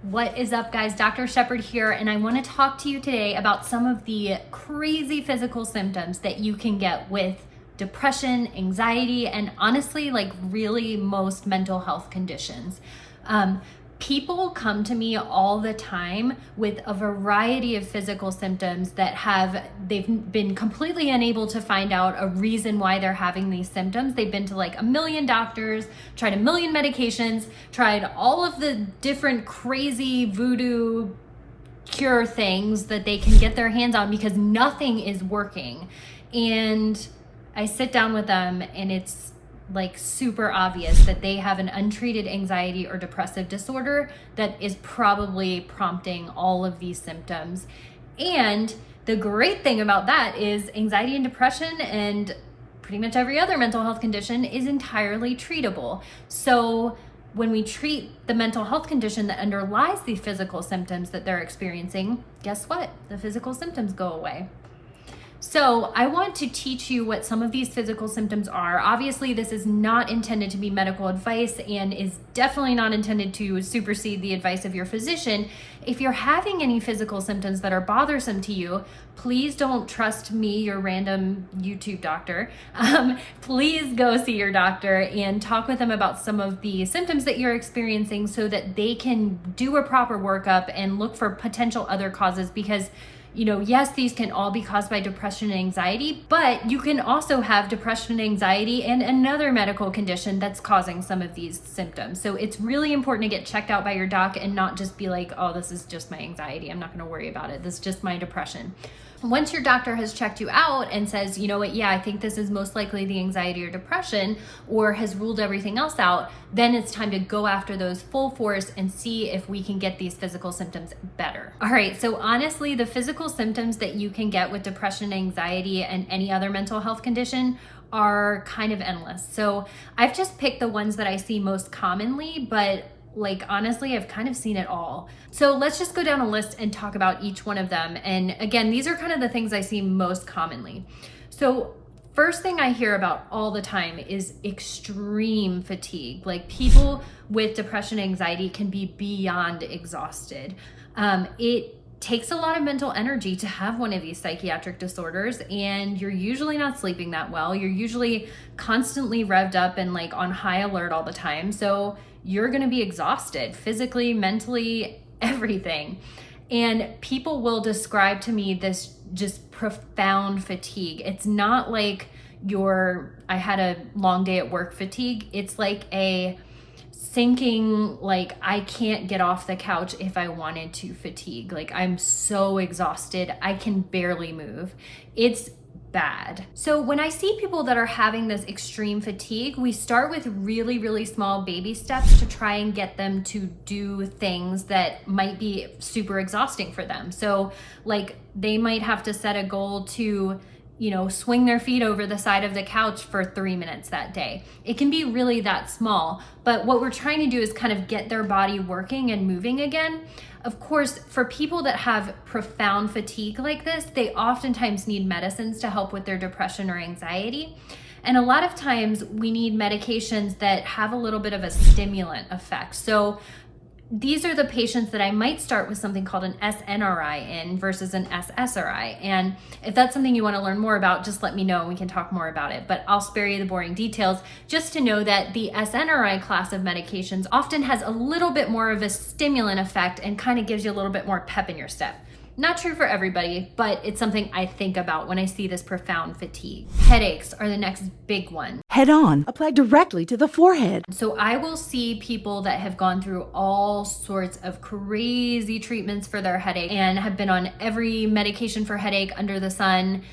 What is up, guys? Dr. Shepard here, and I want to talk to you today about some of the crazy physical symptoms that you can get with depression, anxiety, and honestly, like really most mental health conditions. People come to me all the time with a variety of physical symptoms that they've been completely unable to find out a reason why they're having these symptoms. They've been to like a million doctors, tried a million medications, tried all of the different crazy voodoo cure things that they can get their hands on because nothing is working. And I sit down with them and it's like super obvious that they have an untreated anxiety or depressive disorder that is probably prompting all of these symptoms. And the great thing about that is anxiety and depression and pretty much every other mental health condition is entirely treatable. So when we treat the mental health condition that underlies the physical symptoms that they're experiencing, guess what? The physical symptoms go away. So I want to teach you what some of these physical symptoms are. Obviously, this is not intended to be medical advice and is definitely not intended to supersede the advice of your physician. If you're having any physical symptoms that are bothersome to you, please don't trust me, your random YouTube doctor. Please go see your doctor and talk with them about some of the symptoms that you're experiencing so that they can do a proper workup and look for potential other causes because yes, these can all be caused by depression and anxiety, but you can also have depression and anxiety and another medical condition that's causing some of these symptoms. So it's really important to get checked out by your doc and not just be like, oh, this is just my anxiety. I'm not going to worry about it. This is just my depression. Once your doctor has checked you out and says, you know what, yeah, I think this is most likely the anxiety or depression, or has ruled everything else out, then it's time to go after those full force and see if we can get these physical symptoms better. All right, so honestly, the physical symptoms that you can get with depression, anxiety, and any other mental health condition are kind of endless. So I've just picked the ones that I see most commonly, but honestly, I've kind of seen it all. So let's just go down a list and talk about each one of them. And again, these are kind of the things I see most commonly. So first thing I hear about all the time is extreme fatigue. Like people with depression and anxiety can be beyond exhausted. It takes a lot of mental energy to have one of these psychiatric disorders, and you're usually not sleeping that well. You're usually constantly revved up and like on high alert all the time. So you're going to be exhausted physically, mentally, everything. And people will describe to me this just profound fatigue. It's not like I had a long day at work fatigue. It's like a sinking, like I can't get off the couch if I wanted to fatigue. Like I'm so exhausted, I can barely move. It's bad. So when I see people that are having this extreme fatigue, we start with really, really small baby steps to try and get them to do things that might be super exhausting for them. So like they might have to set a goal to swing their feet over the side of the couch for 3 minutes that day. It can be really that small, but what we're trying to do is kind of get their body working and moving again. Of course, for people that have profound fatigue like this, they oftentimes need medicines to help with their depression or anxiety. And a lot of times we need medications that have a little bit of a stimulant effect. So these are the patients that I might start with something called an SNRI in versus an SSRI. And if that's something you want to learn more about, just let me know and we can talk more about it. But I'll spare you the boring details just to know that the SNRI class of medications often has a little bit more of a stimulant effect and kind of gives you a little bit more pep in your step. Not true for everybody, but it's something I think about when I see this profound fatigue. Headaches are the next big one. Head on, apply directly to the forehead. So I will see people that have gone through all sorts of crazy treatments for their headache and have been on every medication for headache under the sun,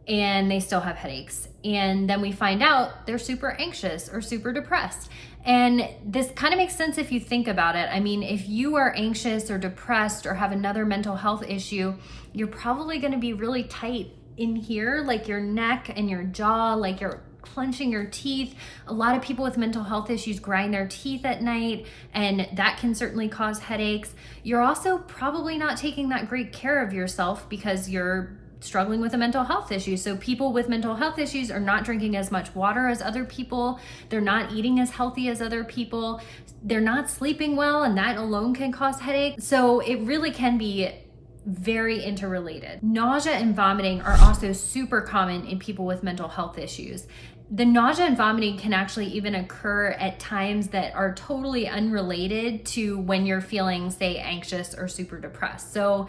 and they still have headaches. And then we find out they're super anxious or super depressed. And this kind of makes sense if you think about it. I mean, if you are anxious or depressed or have another mental health issue, you're probably going to be really tight in here, like your neck and your jaw, like you're clenching your teeth. A lot of people with mental health issues grind their teeth at night, and that can certainly cause headaches. You're also probably not taking that great care of yourself because you're struggling with a mental health issue. So people with mental health issues are not drinking as much water as other people. They're not eating as healthy as other people. They're not sleeping well, and that alone can cause headache. So it really can be very interrelated. Nausea and vomiting are also super common in people with mental health issues. The nausea and vomiting can actually even occur at times that are totally unrelated to when you're feeling, say, anxious or super depressed. So,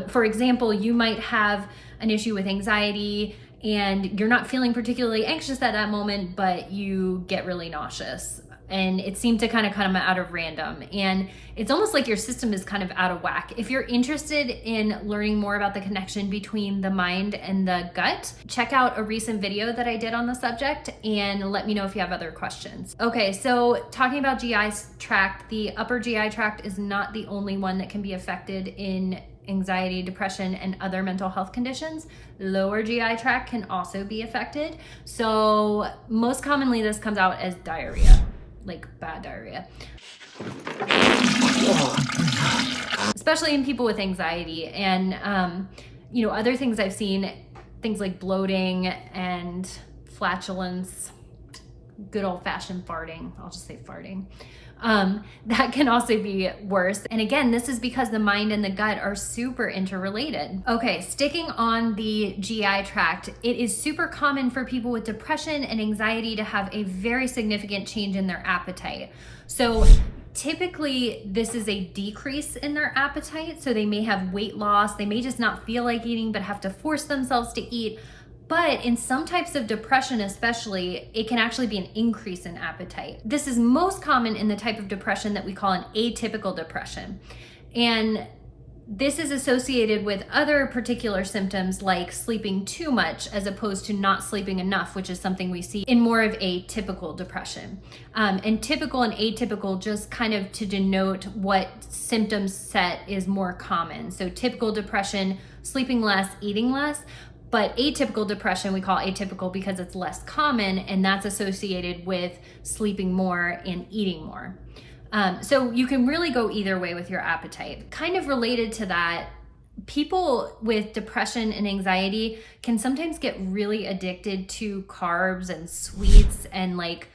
for example, you might have an issue with anxiety and you're not feeling particularly anxious at that moment, but you get really nauseous. And it seemed to kind of come out of random. And it's almost like your system is kind of out of whack. If you're interested in learning more about the connection between the mind and the gut, check out a recent video that I did on the subject and let me know if you have other questions. Okay, so talking about GI tract, the upper GI tract is not the only one that can be affected in anxiety, depression, and other mental health conditions. Lower GI tract can also be affected. So most commonly this comes out as diarrhea. Like bad diarrhea. Especially in people with anxiety and, other things I've seen, things like bloating and flatulence, good old fashioned farting. I'll just say farting. That can also be worse. And again, this is because the mind and the gut are super interrelated. Okay, sticking on the GI tract, it is super common for people with depression and anxiety to have a very significant change in their appetite. So typically this is a decrease in their appetite. So they may have weight loss, they may just not feel like eating, but have to force themselves to eat. But in some types of depression especially, it can actually be an increase in appetite. This is most common in the type of depression that we call an atypical depression. And this is associated with other particular symptoms like sleeping too much as opposed to not sleeping enough, which is something we see in more of a typical depression. And typical and atypical just kind of to denote what symptom set is more common. So typical depression, sleeping less, eating less. But atypical depression, we call atypical because it's less common, and that's associated with sleeping more and eating more. So you can really go either way with your appetite. Kind of related to that, people with depression and anxiety can sometimes get really addicted to carbs and sweets and like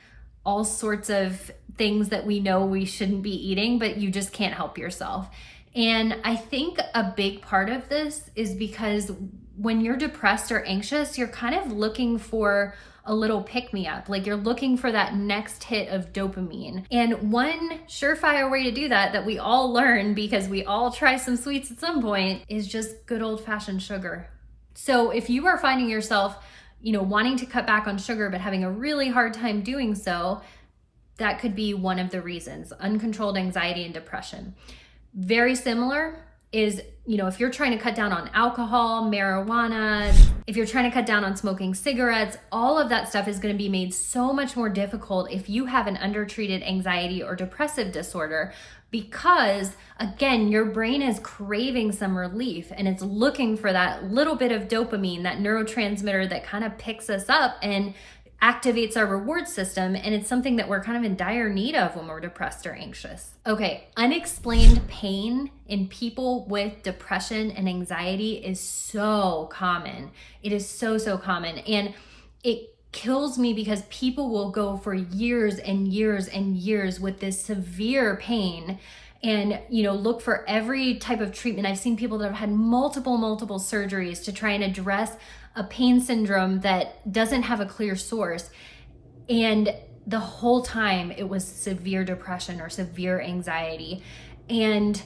all sorts of things that we know we shouldn't be eating, but you just can't help yourself. And I think a big part of this is because when you're depressed or anxious, you're kind of looking for a little pick-me-up. Like you're looking for that next hit of dopamine. And one surefire way to do that we all learn because we all try some sweets at some point is just good old-fashioned sugar. So if you are finding yourself, wanting to cut back on sugar but having a really hard time doing so, that could be one of the reasons. Uncontrolled anxiety and depression. Very similar is, if you're trying to cut down on alcohol, marijuana, if you're trying to cut down on smoking cigarettes, all of that stuff is going to be made so much more difficult if you have an undertreated anxiety or depressive disorder because, again, your brain is craving some relief and it's looking for that little bit of dopamine, that neurotransmitter that kind of picks us up and activates our reward system, and it's something that we're kind of in dire need of when we're depressed or anxious. Okay, unexplained pain in people with depression and anxiety is so common. It is so common, and it kills me because people will go for years and years and years with this severe pain and look for every type of treatment. I've seen people that have had multiple surgeries to try and address a pain syndrome that doesn't have a clear source. And the whole time it was severe depression or severe anxiety. And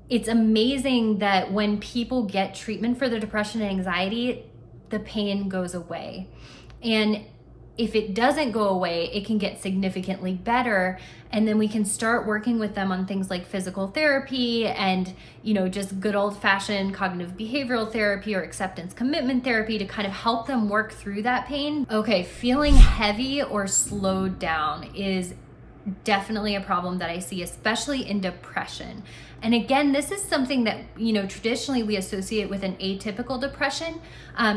it's amazing that when people get treatment for their depression and anxiety, the pain goes away. And if it doesn't go away, it can get significantly better. And then we can start working with them on things like physical therapy and, just good old fashioned cognitive behavioral therapy or acceptance commitment therapy to kind of help them work through that pain. Okay, feeling heavy or slowed down is definitely a problem that I see, especially in depression. And again, this is something that, you know, traditionally we associate with an atypical depression.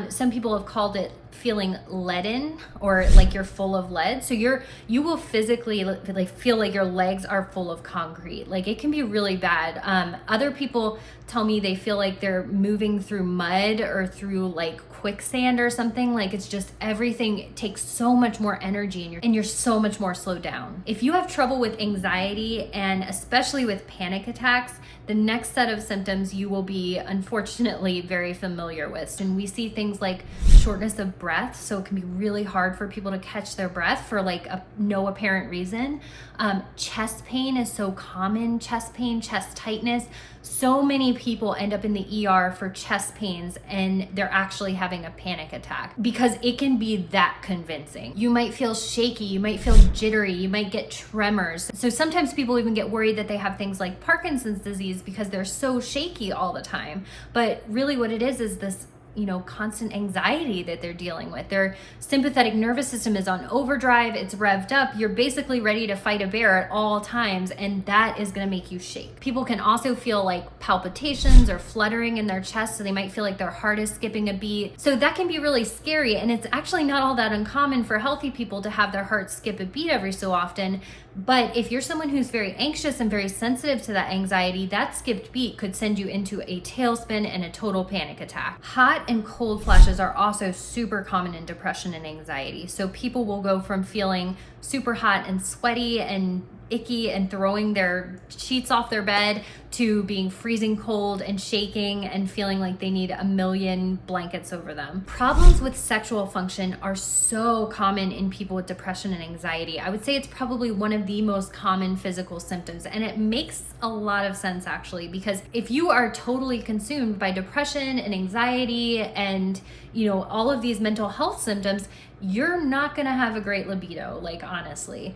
Some people have called it feeling leaden, or like you're full of lead. So you will physically like feel like your legs are full of concrete. Like it can be really bad. Other people tell me they feel like they're moving through mud or through like quicksand or something. Like it's just everything takes so much more energy and you're so much more slowed down. If you have trouble with anxiety and especially with panic attacks, the next set of symptoms you will be unfortunately very familiar with. And we see things like shortness of breath. So it can be really hard for people to catch their breath for like no apparent reason. Chest pain is so common. Chest pain, chest tightness. So many people end up in the ER for chest pains and they're actually having a panic attack because it can be that convincing. You might feel shaky, you might feel jittery, you might get tremors. So sometimes people even get worried that they have things like Parkinson's disease because they're so shaky all the time. But really what it is this, you know, constant anxiety that they're dealing with. Their sympathetic nervous system is on overdrive, it's revved up, you're basically ready to fight a bear at all times, and that is gonna make you shake. People can also feel like palpitations or fluttering in their chest, so they might feel like their heart is skipping a beat. So that can be really scary, and it's actually not all that uncommon for healthy people to have their heart skip a beat every so often. But if you're someone who's very anxious and very sensitive to that anxiety, that skipped beat could send you into a tailspin and a total panic attack. Hot and cold flashes are also super common in depression and anxiety. So people will go from feeling super hot and sweaty and icky and throwing their sheets off their bed to being freezing cold and shaking and feeling like they need a million blankets over them. Problems with sexual function are so common in people with depression and anxiety. I would say it's probably one of the most common physical symptoms, and it makes a lot of sense actually, because if you are totally consumed by depression and anxiety and, you know, all of these mental health symptoms, you're not gonna have a great libido, like honestly.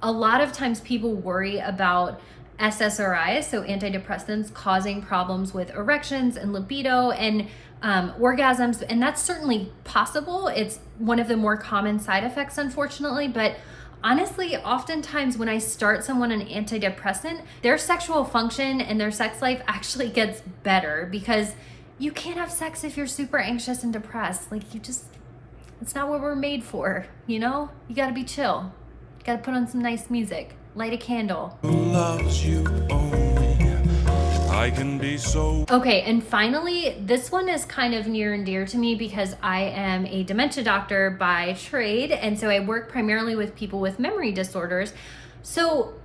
A lot of times people worry about SSRIs, so antidepressants, causing problems with erections and libido and orgasms, and that's certainly possible. It's one of the more common side effects, unfortunately, but honestly, oftentimes when I start someone on antidepressant, their sexual function and their sex life actually gets better, because you can't have sex if you're super anxious and depressed. Like it's not what we're made for, you know? You gotta be chill. Gotta put on some nice music, light a candle. Who loves you only? I can be so. Okay, and finally, this one is kind of near and dear to me because I am a dementia doctor by trade, and so I work primarily with people with memory disorders. So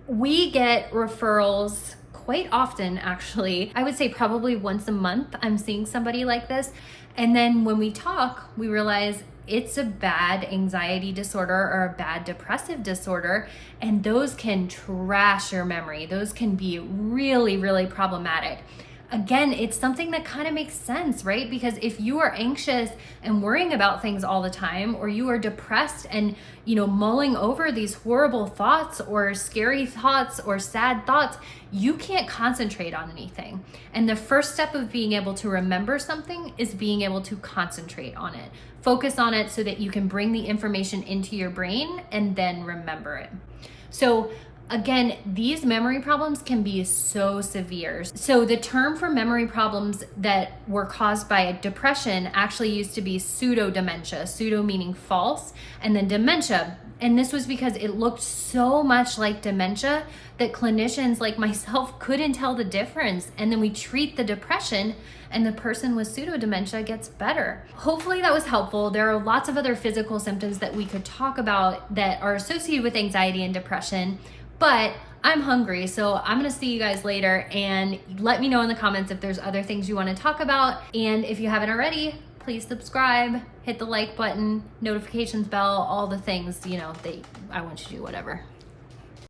we get referrals quite often, actually. I would say probably once a month I'm seeing somebody like this. And then when we talk, we realize it's a bad anxiety disorder or a bad depressive disorder, and those can trash your memory. Those can be really, really problematic. Again, it's something that kind of makes sense, right? Because if you are anxious and worrying about things all the time, or you are depressed and, you know, mulling over these horrible thoughts or scary thoughts or sad thoughts, you can't concentrate on anything. And the first step of being able to remember something is being able to concentrate on it. Focus on it so that you can bring the information into your brain and then remember it. So again, these memory problems can be so severe. So the term for memory problems that were caused by depression actually used to be pseudo-dementia, pseudo meaning false, and then dementia. And this was because it looked so much like dementia that clinicians like myself couldn't tell the difference. And then we treat the depression and the person with pseudo-dementia gets better. Hopefully that was helpful. There are lots of other physical symptoms that we could talk about that are associated with anxiety and depression. But I'm hungry, so I'm gonna see you guys later, and let me know in the comments if there's other things you wanna talk about. And if you haven't already, please subscribe, hit the like button, notifications bell, all the things, you know, I want you to do whatever.